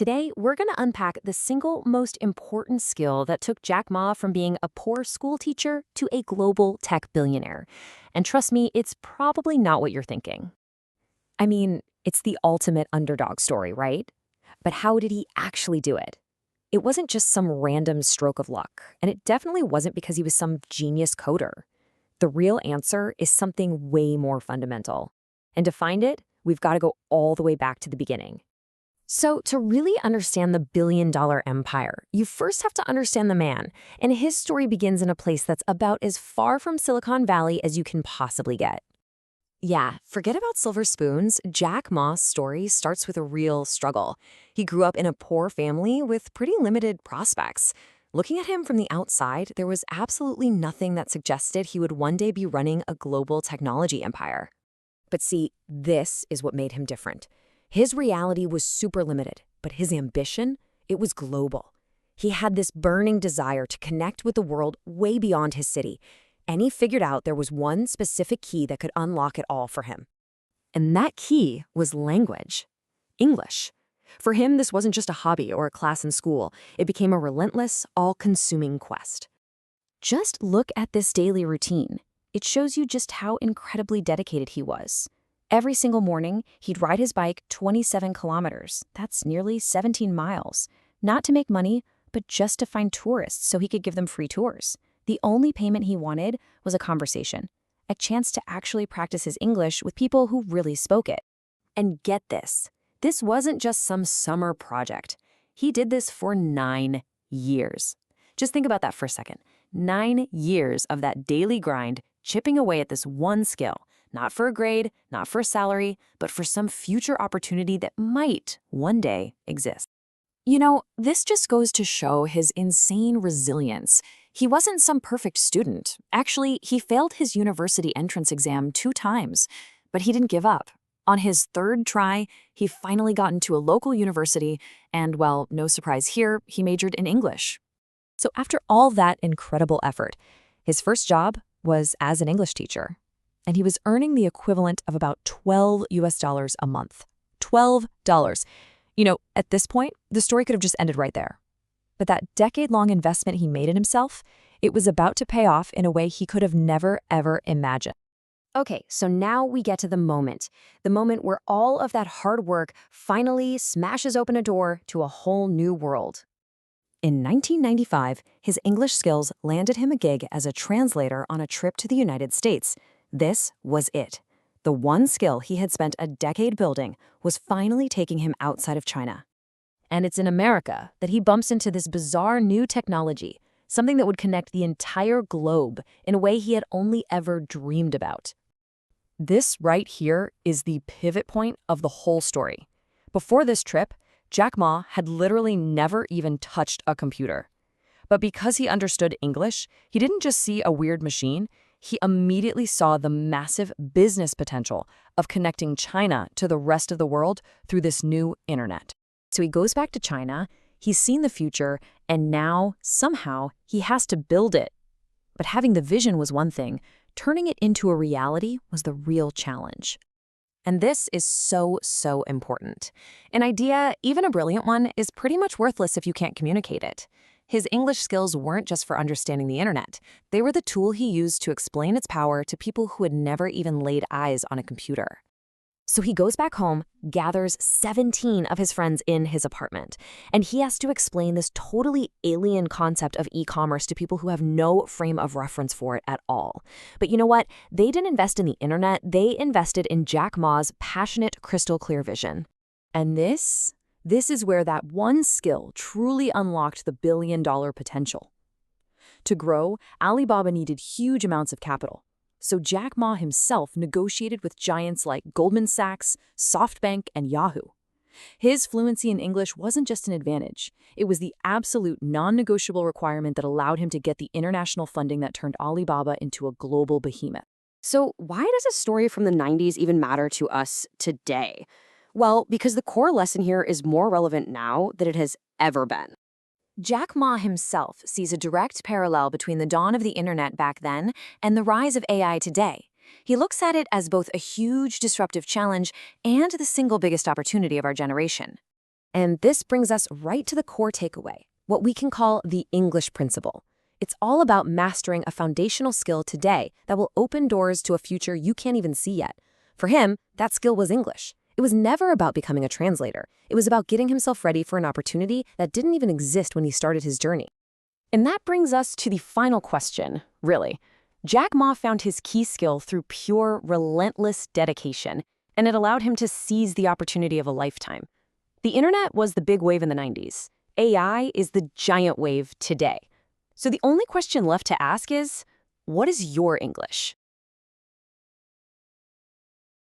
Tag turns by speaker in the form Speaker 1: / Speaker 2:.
Speaker 1: Today, we're going to unpack the single most important skill that took Jack Ma from being a poor school teacher to a global tech billionaire. And trust me, it's probably not what you're thinking. I mean, it's the ultimate underdog story, right? But how did he actually do it? It wasn't just some random stroke of luck, and it definitely wasn't because he was some genius coder. The real answer is something way more fundamental. And to find it, we've got to go all the way back to the beginning. So, to really understand the billion-dollar empire, you first have to understand the man, and his story begins in a place that's about as far from Silicon Valley as you can possibly get. Yeah, forget about silver spoons. Jack Ma's story starts with a real struggle. He grew up in a poor family with pretty limited prospects. Looking at him from the outside, there was absolutely nothing that suggested he would one day be running a global technology empire. But see, this is what made him different. His reality was super limited, but his ambition, it was global. He had this burning desire to connect with the world way beyond his city, and he figured out there was one specific key that could unlock it all for him. And that key was language. English. For him, this wasn't just a hobby or a class in school. It became a relentless, all-consuming quest. Just look at this daily routine. It shows you just how incredibly dedicated he was. Every single morning, he'd ride his bike 27 kilometers. That's nearly 17 miles. Not to make money, but just to find tourists so he could give them free tours. The only payment he wanted was a conversation, a chance to actually practice his English with people who really spoke it. And get this wasn't just some summer project. He did this for 9 years. Just think about that for a second. 9 years of that daily grind, chipping away at this one skill. Not for a grade, not for a salary, but for some future opportunity that might one day exist. You know, this just goes to show his insane resilience. He wasn't some perfect student. Actually, he failed his university entrance exam 2 times, but he didn't give up. On his 3rd try, he finally got into a local university, and well, no surprise here, he majored in English. So after all that incredible effort, his first job was as an English teacher. And he was earning the equivalent of about $12 a month. $12. You know, at this point, the story could have just ended right there. But that decade-long investment he made in himself, it was about to pay off in a way he could have never, ever imagined. Okay, so now we get to the moment where all of that hard work finally smashes open a door to a whole new world. In 1995, his English skills landed him a gig as a translator on a trip to the United States. This was it. The one skill he had spent a decade building was finally taking him outside of China. And it's in America that he bumps into this bizarre new technology, something that would connect the entire globe in a way he had only ever dreamed about. This right here is the pivot point of the whole story. Before this trip, Jack Ma had literally never even touched a computer. But because he understood English, he didn't just see a weird machine. He immediately saw the massive business potential of connecting China to the rest of the world through this new internet. So he goes back to China, he's seen the future, and now, somehow, he has to build it. But having the vision was one thing, turning it into a reality was the real challenge. And this is so important. An idea, even a brilliant one, is pretty much worthless if you can't communicate it. His English skills weren't just for understanding the internet. They were the tool he used to explain its power to people who had never even laid eyes on a computer. So he goes back home, gathers 17 of his friends in his apartment, and he has to explain this totally alien concept of e-commerce to people who have no frame of reference for it at all. But you know what? They didn't invest in the internet, they invested in Jack Ma's passionate, crystal clear vision. And this is where that one skill truly unlocked the billion-dollar potential. To grow, Alibaba needed huge amounts of capital. So Jack Ma himself negotiated with giants like Goldman Sachs, SoftBank, and Yahoo. His fluency in English wasn't just an advantage. It was the absolute non-negotiable requirement that allowed him to get the international funding that turned Alibaba into a global behemoth. So why does a story from the 90s even matter to us today? Well, because the core lesson here is more relevant now than it has ever been. Jack Ma himself sees a direct parallel between the dawn of the internet back then and the rise of AI today. He looks at it as both a huge disruptive challenge and the single biggest opportunity of our generation. And this brings us right to the core takeaway, what we can call the English principle. It's all about mastering a foundational skill today that will open doors to a future you can't even see yet. For him, that skill was English. It was never about becoming a translator. It was about getting himself ready for an opportunity that didn't even exist when he started his journey. And that brings us to the final question, really. Jack Ma found his key skill through pure, relentless dedication, and it allowed him to seize the opportunity of a lifetime. The internet was the big wave in the 90s. AI is the giant wave today. So the only question left to ask is, what is your English?